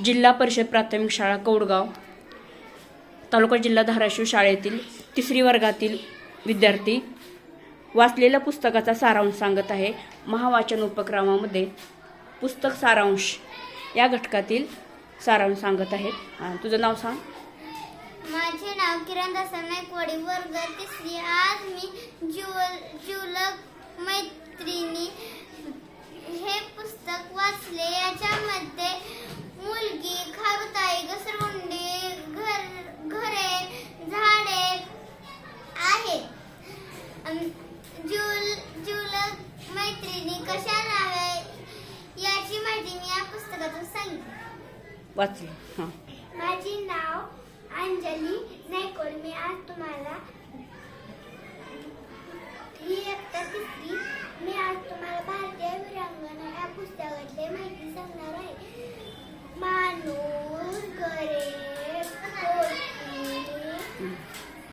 जिल्हा परिषद प्राथमिक शाळा कौडगाव, तालुका जिल्हा धाराशिव शाळेतील 3री वर्गातील विद्यार्थी वाचलेल्या पुस्तकाचा सारांश सांगत आहे. महावाचन उपक्रमामध्ये पुस्तक सारांश या घटकातील सारांश सांगत आहेत. तुझं नाव सांग. माझे नाव किरण दासा नायकवाडी, वर्ग 3री. आज मी जिवलग मैत्रिणी हे पुस्तक वाचले. याच्यामध्ये मुलगी, खारुताई, घसरगुंडी, घरे, झाडे आहेत. जिवलग मैत्रिणी कशा राहाव्या याची माहिती मी या पुस्तकातून सांगितली. वाचले. हां. माझे नाव अंजली नायकोड. मी आज तुम्हाला इयत्ता 3री. मी आज तुम्हाला भारतीय वीरांगना या पुस्तकातली माहिती सांगणार आहे.